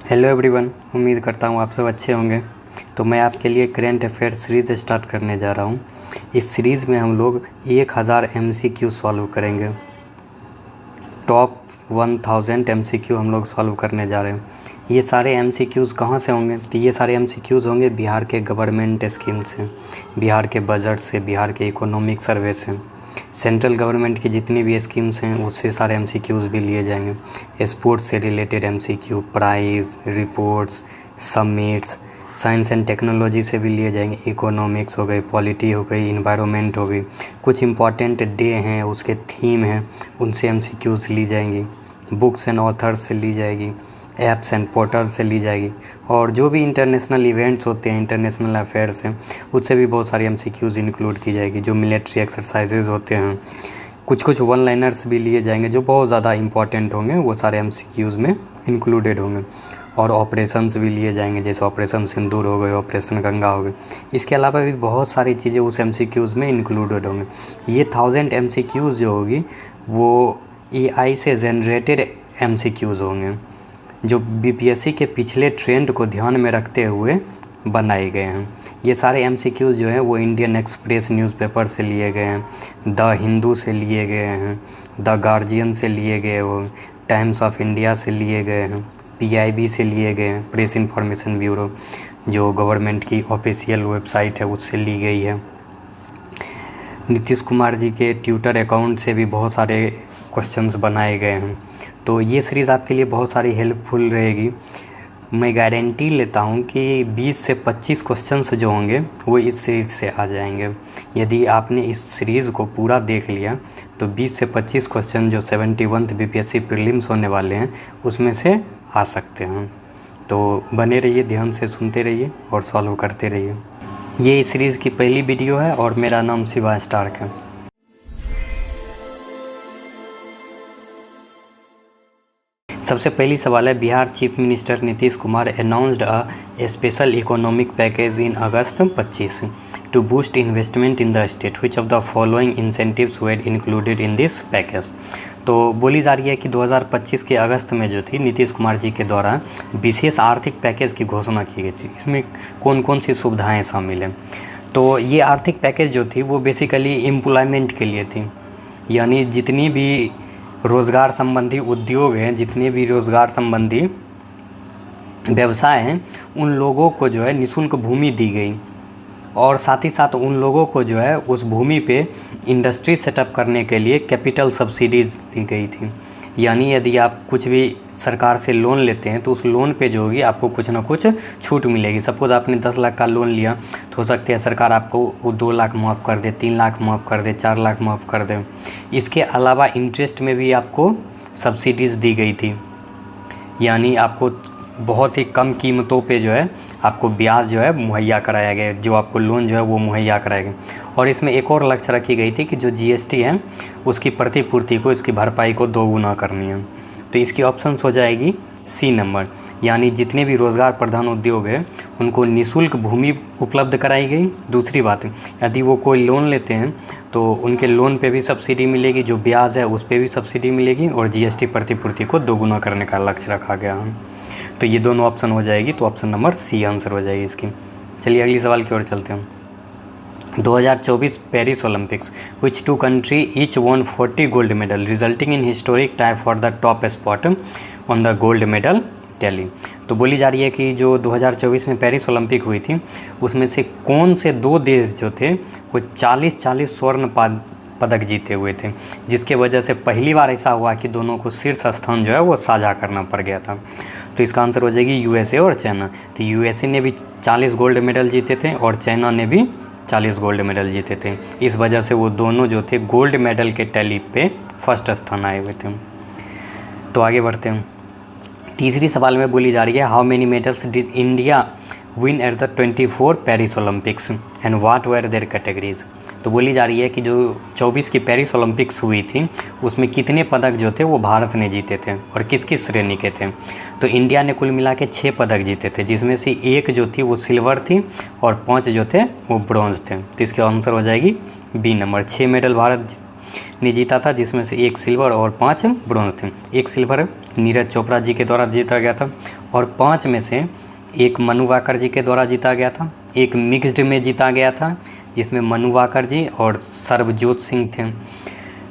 Hello everyone, उम्मीद करता हूँ आप सब अच्छे होंगे। तो मैं आपके लिए करंट अफेयर्स सीरीज़ स्टार्ट करने जा रहा हूँ। इस सीरीज़ में हम लोग 1000 MCQ सॉल्व करेंगे। टॉप 1000 MCQ हम लोग सॉल्व करने जा रहे हैं। ये सारे MCQs कहाँ से होंगे? तो ये सारे MCQs होंगे बिहार के गवर्नमेंट स्कीम से, बिहार के बजट से, बिहार के इकोनॉमिक सर्वे से। सेंट्रल गवर्नमेंट की जितनी भी स्कीम्स हैं उससे सारे MCQs भी लिए जाएंगे। स्पोर्ट्स से related MCQ, prize, reports, summits, science and technology से भी लिए जाएंगे। इकोनॉमिक्स हो गई, पॉलिटी हो गई, इन्वायरमेंट हो गई, कुछ इम्पॉर्टेंट डे हैं उसके थीम हैं उनसे MCQs ली जाएंगी। बुक्स एंड ऑथर्स से ली जाएगी, ऐप्स एंड पोर्टल से ली जाएगी, और जो भी इंटरनेशनल इवेंट्स होते हैं, इंटरनेशनल अफेयर्स हैं, उससे भी बहुत सारी MCQs इंक्लूड की जाएगी। जो मिलिट्री एक्सरसाइजेज होते हैं, कुछ वन लाइनर्स भी लिए जाएंगे जो बहुत ज़्यादा इंपॉर्टेंट होंगे, वो सारे MCQs में इंक्लूडेड होंगे। और ऑपरेशंस भी लिए जाएंगे, जैसे ऑपरेशन सिंदूर हो गए, ऑपरेशन गंगा हो गए। इसके अलावा भी बहुत सारी चीज़ें उस MCQs में इंक्लूडेड होंगे। ये 1000 MCQs जो होगी वो AI से जनरेटेड MCQs होंगे, जो BPSC के पिछले ट्रेंड को ध्यान में रखते हुए बनाए गए हैं। ये सारे MCQs जो हैं वो इंडियन एक्सप्रेस न्यूज़पेपर से लिए गए हैं, द हिंदू से लिए गए हैं, द गार्जियन से लिए गए, वो टाइम्स ऑफ इंडिया से लिए गए हैं, PIB से लिए गए हैं, प्रेस इंफॉर्मेशन ब्यूरो जो गवर्नमेंट की ऑफिशियल वेबसाइट है उससे ली गई है। नीतीश कुमार जी के ट्विटर अकाउंट से भी बहुत सारे क्वेश्चंस बनाए गए हैं। तो ये सीरीज़ आपके लिए बहुत सारी हेल्पफुल रहेगी। मैं गारंटी लेता हूँ कि 20 से 25 क्वेश्चंस जो होंगे वो इस सीरीज़ से आ जाएंगे। यदि आपने इस सीरीज़ को पूरा देख लिया तो 20 से 25 क्वेश्चन जो 71th BPSC प्रीलिम्स होने वाले हैं उसमें से आ सकते हैं। तो बने रहिए, ध्यान से सुनते रहिए और सॉल्व करते रहिए। ये इस सीरीज़ की पहली वीडियो है और मेरा नाम शिवा स्टार्क है। सबसे पहली सवाल है, Bihar chief minister Nitish Kumar announced a special economic package in August 25 to boost investment in the state, which of the following incentives were included in this package. तो बोली जा रही है कि 2025 के अगस्त में जो थी नीतीश कुमार जी के द्वारा विशेष आर्थिक पैकेज की घोषणा की गई थी। इसमें कौन कौन सी सुविधाएँ शामिल हैं? तो ये आर्थिक पैकेज जो थी वो बेसिकली एम्प्लॉयमेंट के लिए थी, यानी जितनी भी रोज़गार संबंधी उद्योग हैं, जितने भी रोज़गार संबंधी व्यवसाय हैं, उन लोगों को जो है निःशुल्क भूमि दी गई, और साथ ही साथ उन लोगों को जो है उस भूमि पे इंडस्ट्री सेटअप करने के लिए कैपिटल सब्सिडीज़ दी गई थी। यानी यदि आप कुछ भी सरकार से लोन लेते हैं तो उस लोन पे जो होगी आपको कुछ ना कुछ छूट मिलेगी। सपोज़ आपने 10 लाख का लोन लिया तो हो सकता है सरकार आपको वो 2 लाख माफ़ कर दे, 3 लाख माफ़ कर दे, 4 लाख माफ़ कर दे। इसके अलावा इंटरेस्ट में भी आपको सब्सिडीज़ दी गई थी, यानी आपको बहुत ही कम कीमतों पे जो है आपको ब्याज जो है मुहैया कराया गया, जो आपको लोन जो है वो मुहैया कराया गया। और इसमें एक और लक्ष्य रखी गई थी कि जो GST है उसकी प्रतिपूर्ति को, इसकी भरपाई को 2 गुना करनी है। तो इसकी ऑप्शंस हो जाएगी C नंबर, यानी जितने भी रोज़गार प्रधान उद्योग है उनको निःशुल्क भूमि उपलब्ध कराई गई। दूसरी बात, यदि वो कोई लोन लेते हैं तो उनके लोन पे भी सब्सिडी मिलेगी, जो ब्याज है उस पर भी सब्सिडी मिलेगी, और GST प्रतिपूर्ति को 2 गुना करने का लक्ष्य रखा गया है। तो ये दोनों ऑप्शन हो जाएगी, तो ऑप्शन नंबर C आंसर हो जाएगी इसकी। चलिए अगली सवाल की ओर चलते हैं। 2024 Paris Olympics, which 2 country each won 40 gold medal resulting in historic tie for the top spot on the gold medal tally. तो बोली जा रही है कि जो 2024 में पेरिस ओलंपिक हुई थी उसमें से कौन से 2 देश जो थे वो 40 स्वर्ण पदक जीते हुए थे, जिसके वजह से पहली बार ऐसा हुआ कि दोनों को शीर्ष स्थान जो है वो साझा करना पड़ गया था। तो इसका आंसर हो जाएगी USA और चाइना। तो USA ने भी 40 गोल्ड मेडल जीते थे और चाइना ने भी 40 गोल्ड मेडल जीते थे। इस वजह से वो दोनों जो थे गोल्ड मेडल के टैली पे फर्स्ट स्थान आए हुए थे। तो आगे बढ़ते हैं। तीसरी सवाल में बोली जा रही है, how many medals did India win at the 24 Paris Olympics and what were their categories. तो बोली जा रही है कि जो 24 की पेरिस ओलंपिक्स हुई थी उसमें कितने पदक जो थे वो भारत ने जीते थे और किस किस श्रेणी के थे। तो इंडिया ने कुल मिला के 6 पदक जीते थे, जिसमें से 1 जो थी वो सिल्वर थी और 5 जो थे वो ब्रॉन्ज थे। तो इसके आंसर हो जाएगी B नंबर। 6 मेडल भारत जीता था, जिसमें से 1 सिल्वर और 5 ब्रॉन्ज थे। 1 सिल्वर नीरज चोपड़ा जी के द्वारा जीता गया था और 5 में से 1 मनु वाकर जी के द्वारा जीता गया था। 1 मिक्स्ड में जीता गया था, जिसमें मनु वाकर जी और सर्वजोत सिंह थे।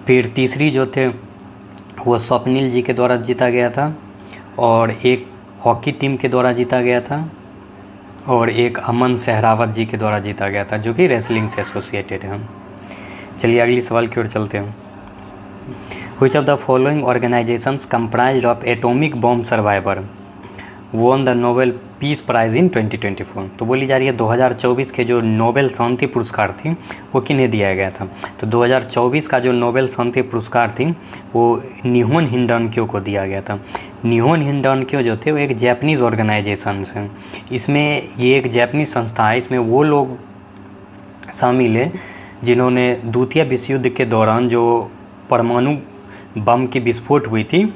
फिर तीसरी जो थे वो स्वप्निल जी के द्वारा जीता गया था और 1 हॉकी टीम के द्वारा जीता गया था और 1 अमन सहरावत जी के द्वारा जीता गया था, जो कि रेसलिंग से एसोसिएटेड है। चलिए अगली सवाल की ओर चलते हैं। Which of the following organizations comprised of atomic bomb survivor won the Nobel peace prize इन 2024? तो बोली जा रही है 2024 के जो नोबेल शांति पुरस्कार थी वो किन्हें दिया गया था? तो 2024 का जो नोबेल शांति पुरस्कार थी वो निहोन हिंडाल्को को दिया गया था। निहोन हिंडाल्को जो थे वो एक जापानीज़ ऑर्गेनाइजेशन है। इसमें ये एक जापानीज़ संस्था है। इसमें वो लोग शामिल है जिन्होंने द्वितीय विश्व युद्ध के दौरान जो परमाणु बम की विस्फोट हुई थी,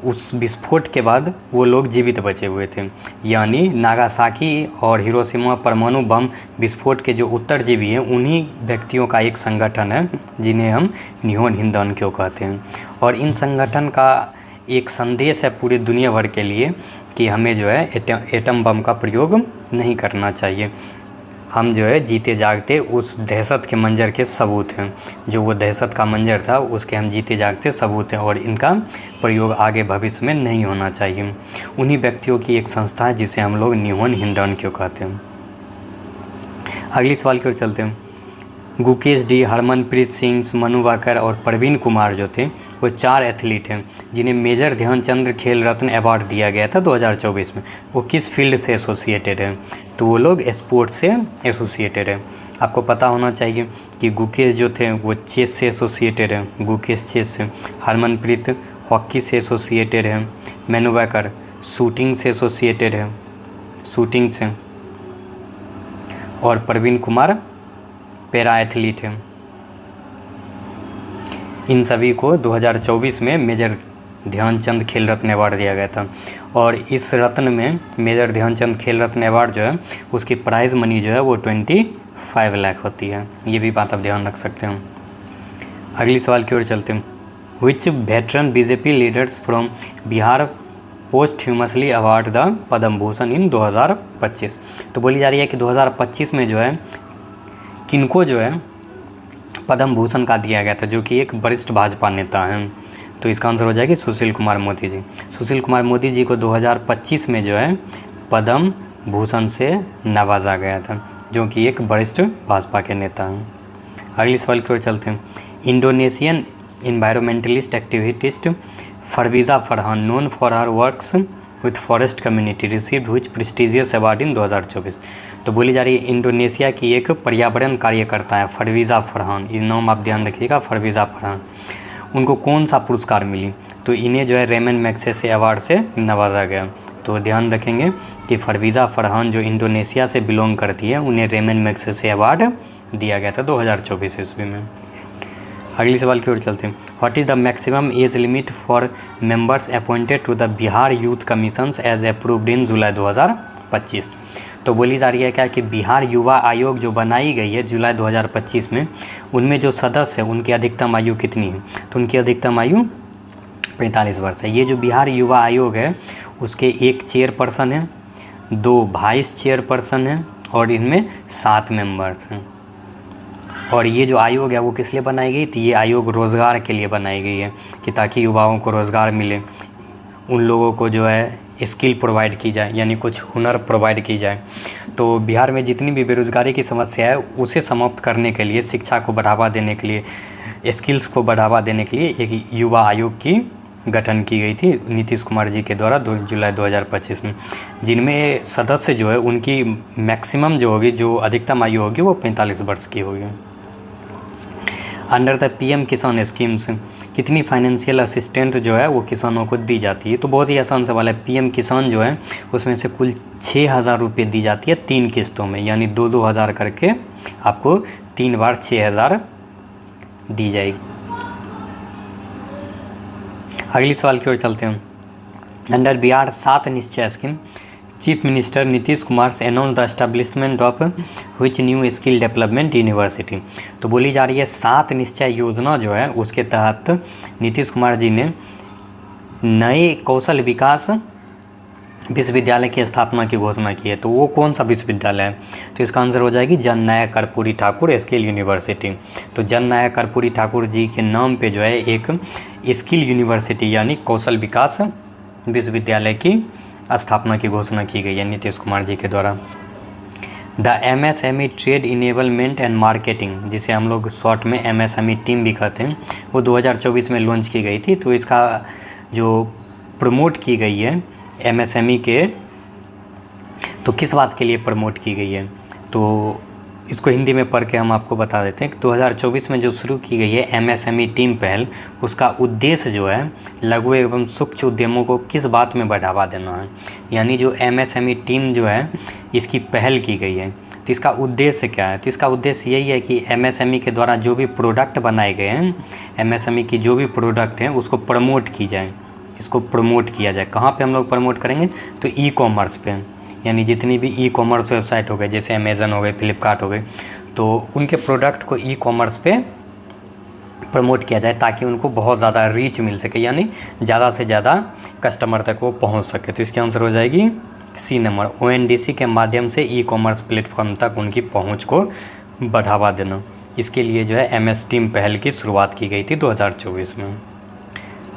उस विस्फोट के बाद वो लोग जीवित बचे हुए थे। यानी नागासाकी और हिरोशिमा परमाणु बम विस्फोट के जो उत्तरजीवी हैं उन्हीं व्यक्तियों का एक संगठन है जिन्हें हम निहोन हिंडाल्को कहते हैं। और इन संगठन का एक संदेश है पूरी दुनिया भर के लिए कि हमें जो है एटम बम का प्रयोग नहीं करना चाहिए। हम जो है जीते जागते उस दहशत के मंजर के सबूत हैं। जो वो दहशत का मंजर था उसके हम जीते जागते सबूत हैं और इनका प्रयोग आगे भविष्य में नहीं होना चाहिए। उन्हीं व्यक्तियों की एक संस्था है जिसे हम लोग निहोन हिंडाल्को कहते हैं। अगली सवाल की ओर चलते हैं। गुकेश डी, हरमनप्रीत सिंह, मनु वाकर और प्रवीण कुमार जो थे वो 4 एथलीट हैं जिन्हें मेजर ध्यानचंद खेल रत्न अवार्ड दिया गया था 2024 में। वो किस फील्ड से एसोसिएटेड है? तो वो लोग स्पोर्ट्स से एसोसिएटेड है। आपको पता होना चाहिए कि गुकेश जो थे वो चेस से एसोसिएटेड है, गुकेश चेस से। हरमनप्रीत हॉकी से एसोसिएटेड है। मनु वाकर शूटिंग से एसोसिएटेड है, शूटिंग से। और प्रवीण कुमार पैरा एथलीट है। इन सभी को 2024 में मेजर ध्यानचंद खेल रत्न अवार्ड दिया गया था। और इस रत्न में मेजर ध्यानचंद खेल रत्न अवार्ड जो है उसकी प्राइज़ मनी जो है वो 25 लाख होती है। ये भी बात आप ध्यान रख सकते हैं। अगली सवाल की ओर चलते हैं। Which veteran BJP leaders from Bihar posthumously award the Padma Bhushan in 2025? तो बोली जा रही है कि 2025 में जो है किनको जो है पद्म भूषण का दिया गया था, जो कि एक वरिष्ठ भाजपा नेता हैं। तो इसका आंसर हो जाएगा सुशील कुमार मोदी जी। सुशील कुमार मोदी जी को 2025 में जो है पद्म भूषण से नवाजा गया था, जो कि एक वरिष्ठ भाजपा के नेता हैं। अगली सवाल की ओर चलते हैं। Indonesian environmentalist activist Farwiza Farhan, known for her works with forest community, received which prestigious award in 2024? तो बोली जा रही है इंडोनेशिया की एक पर्यावरण कार्यकर्ता है फरवीज़ा फरहान। ये नाम आप ध्यान रखिएगा, फरवीज़ा फरहान। उनको कौन सा पुरस्कार मिली? तो इन्हें जो है रेमन मैग्सेसे अवार्ड से नवाजा गया। तो ध्यान रखेंगे कि फरवीज़ा फरहान जो इंडोनेशिया से बिलोंग करती है उन्हें रेमन मैग्सेसे अवार्ड दिया गया था 2024 ईस्वी में। अगली सवाल की ओर चलते हैं। What is the maximum age limit for members appointed to the Bihar youth commissions as approved in July 2025? तो बोली जा रही है क्या कि बिहार युवा आयोग जो बनाई गई है जुलाई 2025 में, उनमें जो सदस्य है उनकी अधिकतम आयु कितनी है? तो उनकी अधिकतम आयु 45 वर्ष है। ये जो बिहार युवा आयोग है उसके 1 चेयरपर्सन है, 2 वाइस चेयरपर्सन हैं और इनमें 7 मेंबर्स हैं। और ये जो आयोग है वो किस लिए बनाई गई? तो ये आयोग रोज़गार के लिए बनाई गई है कि ताकि युवाओं को रोज़गार मिले, उन लोगों को जो है स्किल प्रोवाइड की जाए, यानी कुछ हुनर प्रोवाइड की जाए। तो बिहार में जितनी भी बेरोज़गारी की समस्या है उसे समाप्त करने के लिए, शिक्षा को बढ़ावा देने के लिए, स्किल्स को बढ़ावा देने के लिए एक युवा आयोग की गठन की गई थी नीतीश कुमार जी के द्वारा जुलाई 2025 में, जिनमें सदस्य जो है उनकी मैक्सिमम जो होगी, जो अधिकतम आयु होगी वो 45 वर्ष की होगी। अंडर द पीएम किसान स्कीम्स कितनी फाइनेंशियल असिस्टेंट जो है वो किसानों को दी जाती है? तो बहुत ही आसान सवाल है। पीएम किसान जो है उसमें से कुल 6,000 रुपये दी जाती है 3 किस्तों में, यानी 2-2 हज़ार करके आपको 3 बार 6,000 दी जाएगी। अगली सवाल की ओर चलते हैं। Under Bihar 7 Nishchay scheme chief minister Nitish Kumar से announce the establishment of which new skill development university. तो बोली जा रही है 7 निश्चय योजना जो है उसके तहत नीतीश कुमार जी ने नए कौशल विकास विश्वविद्यालय की स्थापना की घोषणा की है। तो वो कौन सा विश्वविद्यालय है? तो इसका आंसर हो जाएगी जननायक कर्पूरी ठाकुर स्किल यूनिवर्सिटी। तो जननायक कर्पूरी ठाकुर जी के नाम पे जो है एक स्किल यूनिवर्सिटी यानी कौशल विकास विश्वविद्यालय की स्थापना की घोषणा की गई है नीतीश कुमार जी के द्वारा। The MSME trade enablement and marketing, जिसे हम लोग शॉर्ट में MSME टीम भी कहते हैं, वो 2024 में लॉन्च की गई थी। तो इसका जो प्रमोट की गई है MSME के, तो किस बात के लिए प्रमोट की गई है? तो इसको हिंदी में पढ़ के हम आपको बता देते हैं कि 2024 में जो शुरू की गई है MSME टीम पहल, उसका उद्देश्य जो है लघु एवं सूक्ष्म उद्यमों को किस बात में बढ़ावा देना है। यानी जो MSME टीम जो है इसकी पहल की गई है, तो इसका उद्देश्य क्या है? तो इसका उद्देश्य यही है कि MSME के द्वारा जो भी प्रोडक्ट बनाए गए हैं, MSME की जो भी प्रोडक्ट हैं उसको प्रमोट की जाए, इसको प्रमोट किया जाए। कहाँ पे हम लोग प्रमोट करेंगे? तो ई-कॉमर्स पे, यानी जितनी भी ई-कॉमर्स वेबसाइट हो गए, जैसे अमेज़न हो गए, फ्लिपकार्ट हो गए, तो उनके प्रोडक्ट को ई-कॉमर्स पे प्रमोट किया जाए ताकि उनको बहुत ज़्यादा रीच मिल सके, यानी ज़्यादा से ज़्यादा कस्टमर तक वो पहुंच सके। तो इसकी आंसर हो जाएगी C नंबर, ONDC के माध्यम से ई-कॉमर्स प्लेटफॉर्म तक उनकी पहुँच को बढ़ावा देना। इसके लिए जो है MS टीम पहल की शुरुआत की गई थी 2024 में।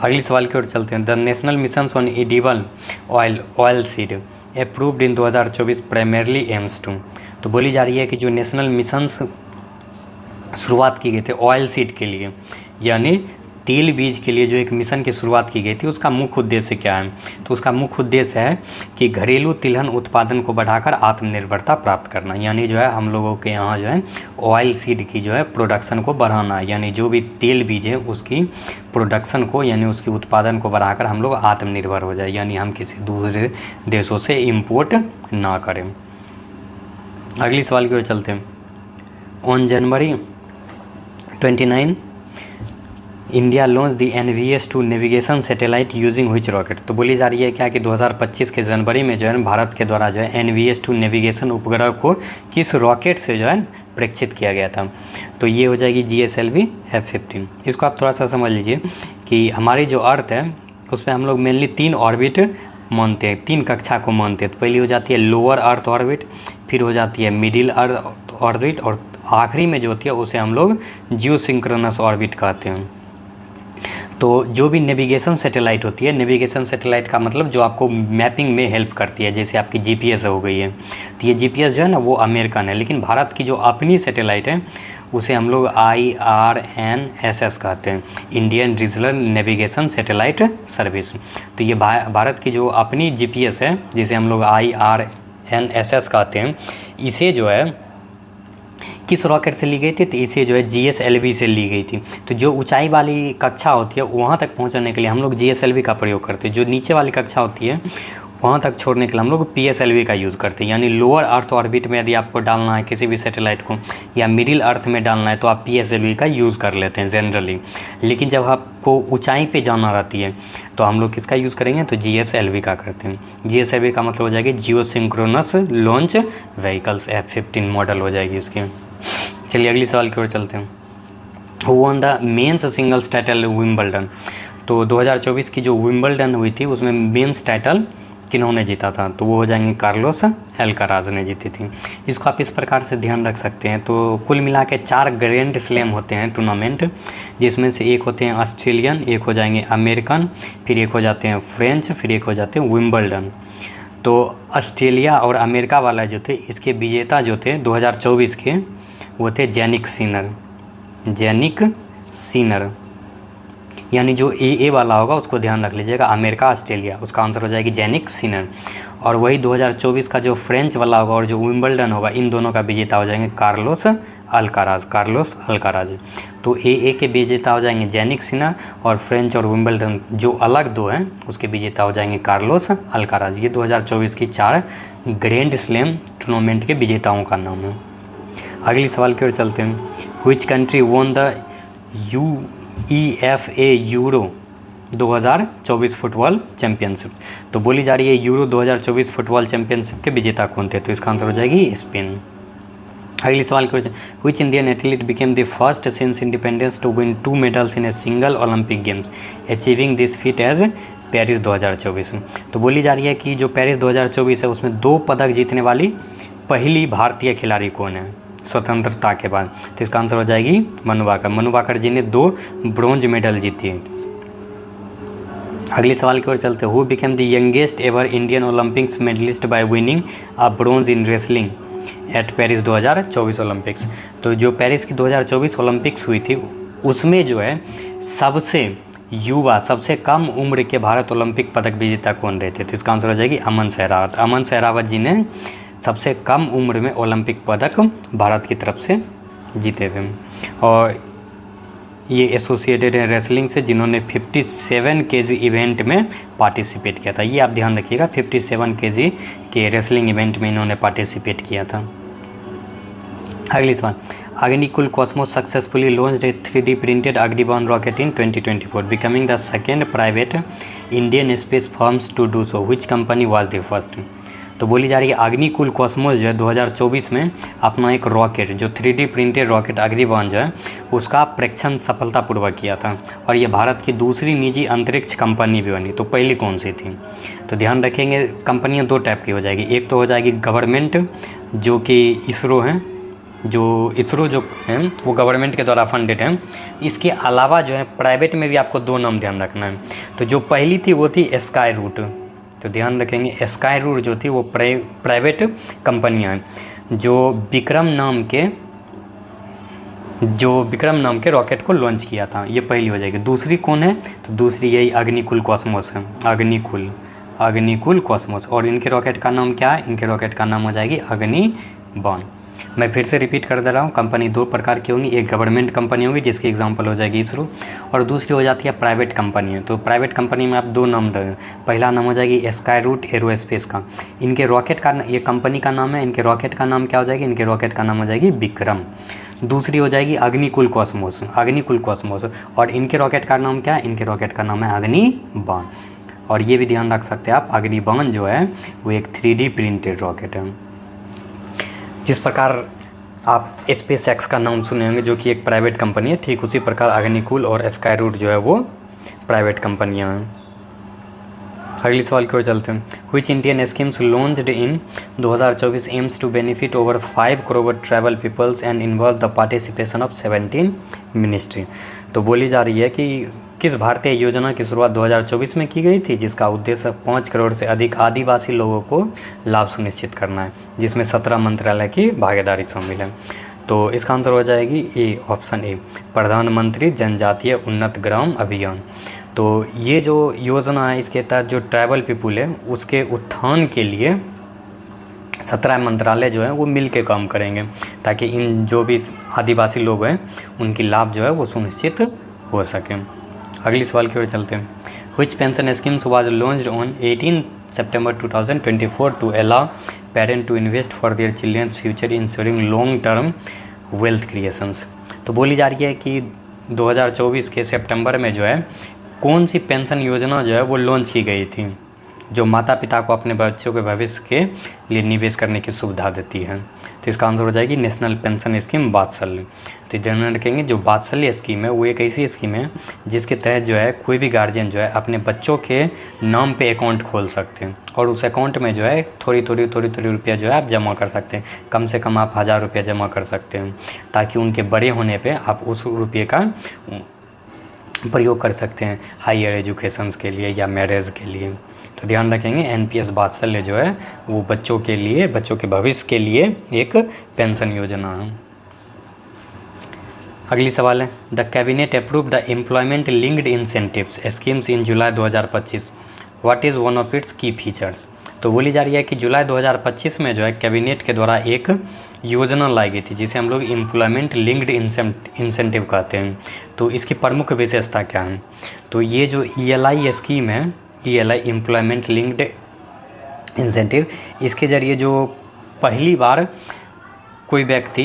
अगली सवाल की ओर चलते हैं। The national mission on edible oil seed approved in 2024 primarily aims to. तो बोली जा रही है कि जो नेशनल मिशंस शुरुआत की गई थी ऑयल सीड के लिए, यानी तेल बीज के लिए जो एक मिशन की शुरुआत की गई थी, उसका मुख्य उद्देश्य क्या है? तो उसका मुख्य उद्देश्य है कि घरेलू तिलहन उत्पादन को बढ़ाकर आत्मनिर्भरता प्राप्त करना। यानी जो है हम लोगों के यहाँ जो है ऑयल सीड की जो है प्रोडक्शन को बढ़ाना, यानी जो भी तेल बीज है उसकी प्रोडक्शन को, यानी उसकी उत्पादन को बढ़ाकर हम लोग आत्मनिर्भर हो जाए, यानी हम किसी दूसरे देशों से इम्पोर्ट ना करें। अगली सवाल की ओर चलते हैं। On January 29 India launch the NVS-2 navigation satellite using which rocket. तो बोली जा रही है क्या कि 2025 के जनवरी में जो है भारत के द्वारा जो है NVS-2 नेविगेशन उपग्रह को किस रॉकेट से जो है प्रेक्षित किया गया था? तो ये हो जाएगी GSLV F-15। इसको आप थोड़ा सा समझ लीजिए कि हमारी जो अर्थ है उसमें हम लोग मेनली 3 ऑर्बिट मानते हैं, 3 कक्षा को मानते हैं। तो पहली हो जाती है लोअर अर्थ ऑर्बिट, फिर हो जाती है मिडिल अर्थ ऑर्बिट, और आखिरी में जो होती है उसे हम लोग जियोसिंक्रोनस ऑर्बिट कहते हैं। तो जो भी नेविगेशन सैटेलाइट होती है, नेविगेशन सैटेलाइट का मतलब जो आपको मैपिंग में हेल्प करती है, जैसे आपकी GPS हो गई है, तो ये GPS जो है ना वो अमेरिकन है, लेकिन भारत की जो अपनी सैटेलाइट है उसे हम लोग IRNSS कहते हैं, Indian regional navigation satellite service. तो ये भारत की जो अपनी GPS है जिसे हम लोग IRNSS कहते हैं, इसे जो है किस रॉकेट से ली गई थी? तो इसे जो है GSLV से ली गई थी। तो जो ऊंचाई वाली कक्षा होती है वहाँ तक पहुँचने के लिए हम लोग GSLV का प्रयोग करते हैं, जो नीचे वाली कक्षा होती है वहाँ तक छोड़ने के लिए हम लोग PSLV का यूज़ करते हैं। यानी लोअर अर्थ ऑर्बिट में यदि आपको डालना है किसी भी सैटेलाइट को, या मिडिल अर्थ में डालना है, तो आप PSLV का यूज़ कर लेते हैं जनरली। लेकिन जब आपको ऊंचाई पे जाना रहती है तो हम लोग किसका यूज़ करेंगे? तो GSLV का करते हैं। GSLV का मतलब हो जाएगी geosynchronous launch vehicles, F-15 model हो जाएगी उसकी। चलिए अगली सवाल की ओर चलते हैं। Who one the men's singles title Wimbledon. तो 2024 की जो विंबलडन हुई थी उसमें मेंस टाइटल किन्होंने जीता था? तो वो हो जाएंगे कार्लोस अल्काराज ने जीती थी। इसको आप इस प्रकार से ध्यान रख सकते हैं। तो कुल मिला के 4 ग्रैंड स्लैम होते हैं टूर्नामेंट, जिसमें से एक होते हैं ऑस्ट्रेलियन, एक हो जाएंगे अमेरिकन, फिर एक हो जाते हैं फ्रेंच, फिर एक हो जाते हैं विंबलडन। तो ऑस्ट्रेलिया और अमेरिका वाला जो थे, इसके विजेता जो थे 2024 के, वो थे जेनिक सिनर, यानी जो ए वाला होगा उसको ध्यान रख लीजिएगा, अमेरिका ऑस्ट्रेलिया, उसका आंसर हो जाएगी जेनिक सिनर। और वही 2024 का जो फ्रेंच वाला होगा और जो विंबलडन होगा, इन दोनों का विजेता हो जाएंगे कार्लोस अल्काराज। तो ए के विजेता हो जाएंगे जेनिक सिनर, और फ्रेंच और विंबलडन जो अलग दो हैं उसके विजेता हो जाएंगे कार्लोस अल्काराज। ये 2024 की 4 ग्रैंड स्लैम टूर्नामेंट के विजेताओं का नाम है। अगली सवाल की ओर चलते हैं। Which country won the UEFA euro 2024 football championship. तो बोली जा रही है यूरो 2024 फुटबॉल चैंपियनशिप के विजेता कौन थे, तो इसका आंसर हो जाएगी स्पेन। अगली सवाल question, which Indian athlete became the first since independence to win 2 medals in a single Olympic games achieving this feat as Paris 2024। तो बोली जा रही है कि जो पेरिस 2024 है उसमें 2 पदक जीतने वाली पहली भारतीय खिलाड़ी कौन है स्वतंत्रता के बाद, तो इसका आंसर हो जाएगी मनु भाकर। मनु भाकर जी ने 2 ब्रॉन्ज मेडल जीती है। अगले सवाल की ओर चलते हैं, who became the youngest ever Indian Olympics medallist by winning a bronze in wrestling at Paris 2024 Olympics. तो जो पेरिस की 2024 ओलंपिक्स हुई थी उसमें जो है सबसे युवा सबसे कम उम्र के भारत ओलंपिक पदक विजेता कौन रहे थे, तो इसका आंसर हो जाएगी अमन सहरावत। अमन सहरावत जी ने सबसे कम उम्र में ओलंपिक पदक भारत की तरफ से जीते थे। और ये एसोसिएटेड है रेसलिंग से, जिन्होंने 57 केजी इवेंट में पार्टिसिपेट किया था। ये आप ध्यान रखिएगा, 57 केजी के रेसलिंग इवेंट में इन्होंने पार्टिसिपेट किया था। अगली सवाल, Agnikul Cosmos successfully launched a 3D printed Agnibaan rocket in 2024 becoming the second private Indian space firms to do so, which company was the first. तो बोली जा रही है अग्निकुल कॉस्मोस जो है 2024 में अपना एक रॉकेट जो 3D प्रिंटेड रॉकेट अग्निबाण जो है उसका परीक्षण सफलतापूर्वक किया था, और ये भारत की दूसरी निजी अंतरिक्ष कंपनी भी बनी। तो पहली कौन सी थी, तो ध्यान रखेंगे कंपनियां 2 टाइप की हो जाएगी। एक तो हो जाएगी गवर्नमेंट जो कि इसरो है, जो इसरो जो है वो गवर्नमेंट के द्वारा फंडेड है। इसके अलावा जो है प्राइवेट में भी आपको 2 नाम ध्यान रखना है। तो जो पहली थी वो थी स्काई रूट, तो ध्यान रखेंगे स्काई रूट जो थी वो प्राइवेट कंपनियां हैं जो विक्रम नाम के रॉकेट को लॉन्च किया था, ये पहली हो जाएगी। दूसरी कौन है, तो दूसरी यही अग्निकुल कॉस्मोस है, अग्निकुल कॉस्मोस। और इनके रॉकेट का नाम क्या है, इनके रॉकेट का नाम हो जाएगी अग्निबाण। मैं फिर से रिपीट कर दे रहा हूँ, कंपनी 2 प्रकार की होंगी, एक गवर्नमेंट कंपनी होगी जिसकी एग्जांपल हो जाएगी इसरो, और दूसरी हो जाती है प्राइवेट कंपनी है। तो प्राइवेट कंपनी में आप 2 नाम रहे, पहला नाम हो जाएगी स्काई रूट एरोस्पेस का, इनके रॉकेट का ये कंपनी का नाम है, इनके रॉकेट का नाम क्या हो जाएगी, इनके रॉकेट का नाम हो जाएगी विक्रम। दूसरी हो जाएगी अग्निकुल कॉस्मोस, और इनके रॉकेट का नाम क्या है, इनके रॉकेट का नाम है अग्निबाण। और ये भी ध्यान रख सकते हैं आप, अग्निबाण जो है वो एक 3D प्रिंटेड रॉकेट है। जिस प्रकार आप स्पेस एक्स का नाम सुने होंगे जो कि एक प्राइवेट कंपनी है, ठीक उसी प्रकार अग्निकुल और स्काई रूट जो है वो प्राइवेट कंपनियां हैं। अगली सवाल की ओर चलते हैं, which Indian schemes launched in 2024 aims to benefit over 5 crore tribal peoples and involve the participation of 17 ministry. तो बोली जा रही है कि किस भारतीय योजना की शुरुआत 2024 में की गई थी जिसका उद्देश्य 5 करोड़ से अधिक आदिवासी लोगों को लाभ सुनिश्चित करना है, जिसमें 17 मंत्रालय की भागीदारी शामिल है। तो इसका आंसर हो जाएगी ए, ऑप्शन ए, प्रधानमंत्री जनजातीय उन्नत ग्राम अभियान। तो ये जो योजना है इसके तहत जो ट्राइबल पीपुल है उसके उत्थान के लिए 17 मंत्रालय जो है वो मिल के काम करेंगे, ताकि इन जो भी आदिवासी लोग हैं उनकी लाभ जो है वो सुनिश्चित हो सके। अगली सवाल की ओर चलते हैं, which pension schemes was launched on 18 September 2024 to allow parent to invest for their children's future ensuring long term wealth creations. तो बोली जा रही है कि 2024 के सितंबर में जो है कौन सी पेंशन योजना जो है वो लॉन्च की गई थी जो माता पिता को अपने बच्चों के भविष्य के लिए निवेश करने की सुविधा देती है। तो इसका आंसर हो जाएगी नेशनल पेंशन स्कीम वात्सल्य। तो ध्यान रखेंगे जो वात्सल्य स्कीम है वो एक ऐसी स्कीम है जिसके तहत जो है कोई भी गार्जियन जो है अपने बच्चों के नाम पे अकाउंट खोल सकते हैं, और उस अकाउंट में जो है थोड़ी रुपया जो है आप जमा कर सकते हैं। कम से कम आप 1000 रुपया जमा कर सकते हैं, ताकि उनके बड़े होने पे आप उस रुपये का प्रयोग कर सकते हैं हायर एजुकेशंस के लिए या मैरिज के लिए। तो ध्यान रखेंगे एनपीएस वात्सल्य जो है वो बच्चों के लिए, बच्चों के भविष्य के लिए एक पेंशन योजना है। अगली सवाल है, the cabinet approve the employment linked incentives schemes in July 2025, what is one of its की फीचर्स। तो बोली जा रही है कि जुलाई 2025 में जो है कैबिनेट के द्वारा एक योजना लाई गई थी जिसे हम लोग एम्प्लॉयमेंट लिंक्ड इंसेंटिव कहते हैं। तो इसकी प्रमुख विशेषता क्या है, तो ये जो ईएलआई स्कीम है, ईएलआई एम्प्लॉयमेंट लिंक्ड इंसेंटिव, इसके ज़रिए जो पहली बार कोई व्यक्ति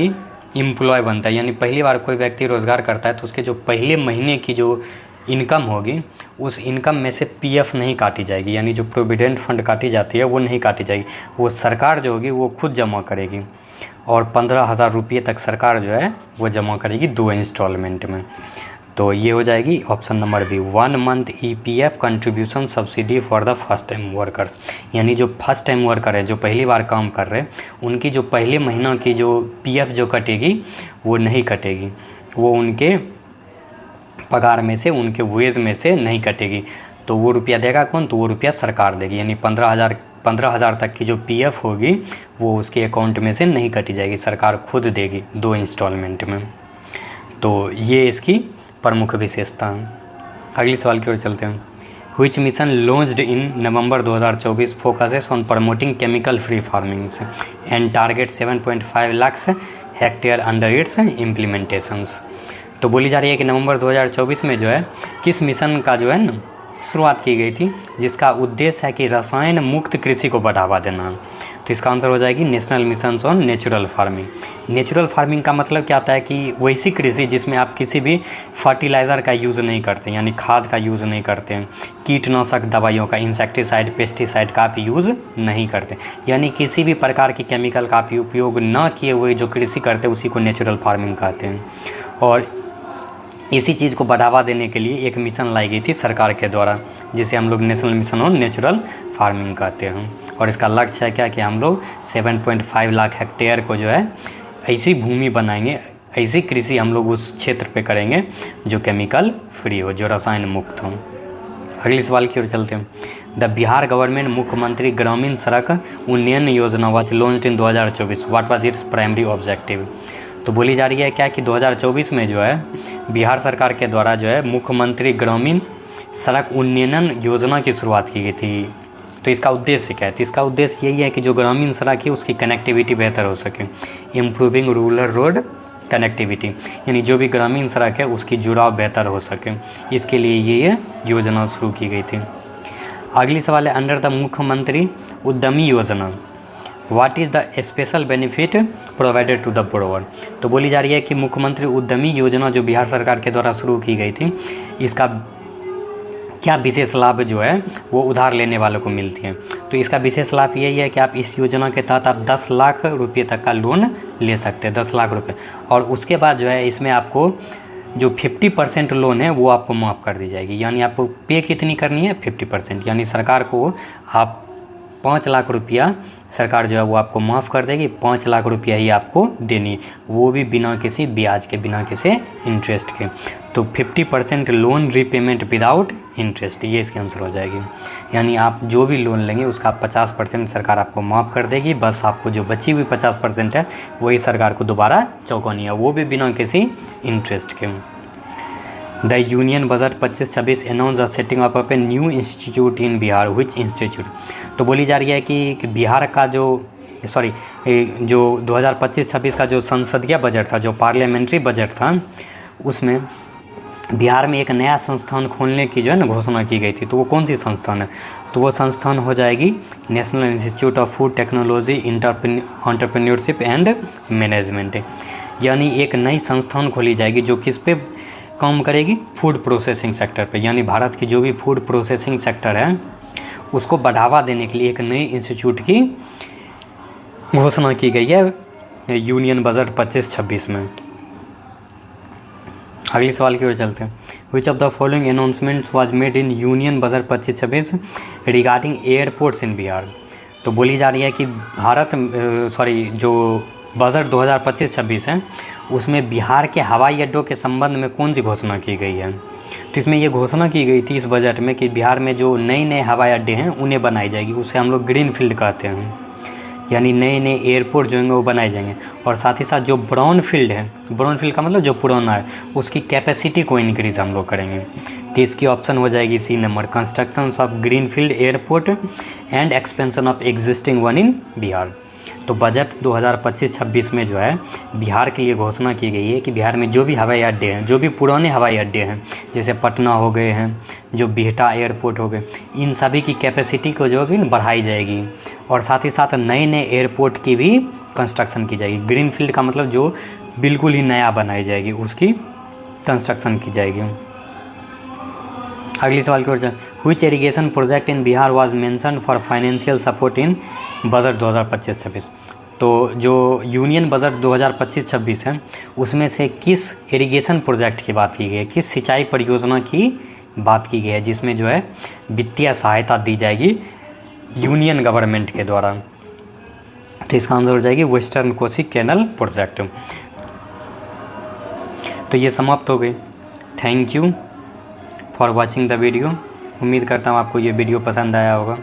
एम्प्लॉय बनता है, यानी पहली बार कोई व्यक्ति रोज़गार करता है, तो उसके जो पहले महीने की जो इनकम होगी उस इनकम में से पीएफ नहीं काटी जाएगी, यानी जो प्रोविडेंट फंड काटी जाती है वो नहीं काटी जाएगी, वो सरकार जो होगी वो खुद जमा करेगी। और 15,000 रुपये तक सरकार जो है वो जमा करेगी 2 इंस्टॉलमेंट में। तो ये हो जाएगी option number B, 1 month EPF contribution subsidy for the first time workers. यानी जो फर्स्ट टाइम वर्कर है, जो पहली बार काम कर रहे हैं, उनकी जो पहले महीना की जो पीएफ जो कटेगी वो नहीं कटेगी, वो उनके पगार में से, उनके वेज में से नहीं कटेगी। तो वो रुपया देगा कौन? तो वो रुपया सरकार देगी। यानी 15,000 तक की जो पीएफ होगी वो उसके अकाउंट में से नहीं कटी जाएगी, सरकार खुद देगी 2 इंस्टॉलमेंट में। तो ये इसकी प्रमुख विशेषता है। अगले सवाल की ओर चलते हैं। Which mission launched in November 2024 focuses on promoting chemical free farming and target 7.5 lakhs hectare under its implementations. तो बोली जा रही है कि नवंबर 2024 में जो है किस मिशन का जो है ना शुरुआत की गई थी, जिसका उद्देश्य है कि रसायन मुक्त कृषि को बढ़ावा देना। तो इसका आंसर हो जाएगी national mission on natural farming. Natural farming का मतलब क्या होता है कि वैसी कृषि जिसमें आप किसी भी फर्टिलाइज़र का यूज़ नहीं करते, यानी खाद का यूज़ नहीं करते हैं, कीटनाशक दवाइयों का, इंसेक्टिसाइड, पेस्टिसाइड का आप यूज़ नहीं करते, यानी किसी भी प्रकार की केमिकल का आप उपयोग न किए हुए जो कृषि करते हैं उसी को नेचुरल फार्मिंग कहते हैं। और इसी चीज़ को बढ़ावा देने के लिए एक मिशन लाई गई थी सरकार के द्वारा, जिसे हम लोग national mission on natural farming कहते हैं। और इसका लक्ष्य है क्या कि हम लोग 7.5 लाख हेक्टेयर को जो है ऐसी भूमि बनाएंगे, ऐसी कृषि हम लोग उस क्षेत्र पे करेंगे जो केमिकल फ्री हो, जो रसायन मुक्त हो। अगले सवाल की ओर चलते हैं। द बिहार गवर्नमेंट मुख्यमंत्री ग्रामीण सड़क उन्नयन योजना was launched in 2024, what was its primary objective. तो बोली जा रही है क्या कि 2024 में जो है बिहार सरकार के द्वारा जो है मुख्यमंत्री ग्रामीण सड़क उन्नयन योजना की शुरुआत की गई थी। तो इसका उद्देश्य क्या है? तो इसका उद्देश्य यही है कि जो ग्रामीण सड़क है उसकी कनेक्टिविटी बेहतर हो सके, इम्प्रूविंग रूरल रोड कनेक्टिविटी, यानी जो भी ग्रामीण सड़क है उसकी जुड़ाव बेहतर हो सके, इसके लिए ये योजना शुरू की गई थी। अगली सवाल है, under the Mukhyamantri Udyami Yojana what is the special benefit provided to the borrower. तो बोली जा रही है कि मुख्यमंत्री उद्यमी योजना जो बिहार सरकार के द्वारा शुरू की गई थी, इसका क्या विशेष लाभ जो है वो उधार लेने वालों को मिलती है। तो इसका विशेष लाभ यही है कि आप इस योजना के तहत आप 10 लाख रुपये तक का लोन ले सकते हैं, 10 लाख रुपये। और उसके बाद जो है इसमें आपको जो 50% लोन है वो आपको माफ़ कर दी जाएगी, यानी आपको पे कितनी करनी है? 50%, यानी सरकार को आप 5 लाख रुपया सरकार जो है वो आपको माफ़ कर देगी, 5 लाख रुपया ही आपको देनी, वो भी बिना किसी ब्याज के, बिना किसी इंटरेस्ट के। तो 50% लोन रीपेमेंट विदाउट इंटरेस्ट, ये इसकी आंसर हो जाएगी। यानी आप जो भी लोन लेंगे उसका 50% सरकार आपको माफ़ कर देगी, बस आपको जो बची हुई 50% है वही सरकार को दोबारा चौकानी है, वो भी बिना किसी इंटरेस्ट के। The union budget 25-26 announce the setting up of a new institute in Bihar, which institute. तो बोली जा रही है कि बिहार का जो 2025-26 का जो संसदीय बजट था, जो पार्लियामेंट्री बजट था, उसमें बिहार में एक नया संस्थान खोलने की जो है ना घोषणा की गई थी। तो वो कौन सी संस्थान है? तो वो संस्थान हो जाएगी national institute of food technology entrepreneurship and management, यानी एक नई संस्थान खोली जाएगी जो किस पे काम करेगी? फूड प्रोसेसिंग सेक्टर पे। यानी भारत की जो भी फूड प्रोसेसिंग सेक्टर है उसको बढ़ावा देने के लिए एक नए इंस्टीट्यूट की घोषणा की गई है यूनियन बजट 25-26 में। अगले सवाल की ओर चलते हैं। Which of the following announcements was made in union budget 25-26 regarding airports इन बिहार। तो बोली जा रही है कि जो बजट 2025-26 है उसमें बिहार के हवाई अड्डों के संबंध में कौन सी घोषणा की गई है। तो इसमें ये घोषणा की गई थी इस बजट में कि बिहार में जो नए हवाई अड्डे हैं उन्हें बनाई जाएगी, उसे हम लोग ग्रीन फील्ड कहते हैं, यानी नए एयरपोर्ट जो होंगे वो बनाए जाएंगे। और साथ ही साथ जो ब्राउन फील्ड है, ब्राउन फील्ड का मतलब जो पुराना है, उसकी कैपेसिटी को इंक्रीज़ हम लोग करेंगे। तो इसकी ऑप्शन हो जाएगी C number, construction of green field airport and expansion of existing one in Bihar. तो बजट 2025-26 में जो है बिहार के लिए घोषणा की गई है कि बिहार में जो भी हवाई अड्डे हैं, जो भी पुराने हवाई अड्डे हैं, जैसे पटना हो गए हैं, जो बिहटा एयरपोर्ट हो गए, इन सभी की कैपेसिटी को जो है बढ़ाई जाएगी। और साथ ही साथ नए एयरपोर्ट की भी कंस्ट्रक्शन की जाएगी। ग्रीन फील्ड का मतलब जो बिल्कुल ही नया बनाई जाएगी उसकी कंस्ट्रक्शन की जाएगी। अगली सवाल की ओर से, which irrigation project in Bihar was mention for financial support in budget 2025-26। तो जो यूनियन बजट 2025-26 है उसमें से किस इरिगेशन प्रोजेक्ट की बात की गई है, किस सिंचाई परियोजना की बात की गई है जिसमें जो है वित्तीय सहायता दी जाएगी यूनियन गवर्नमेंट के द्वारा। तो इसका आंसर हो जाएगी वेस्टर्न कोसी कैनल प्रोजेक्ट। तो ये समाप्त हो गई। Thank you for watching the video. उम्मीद करता हूँ आपको ये वीडियो पसंद आया होगा।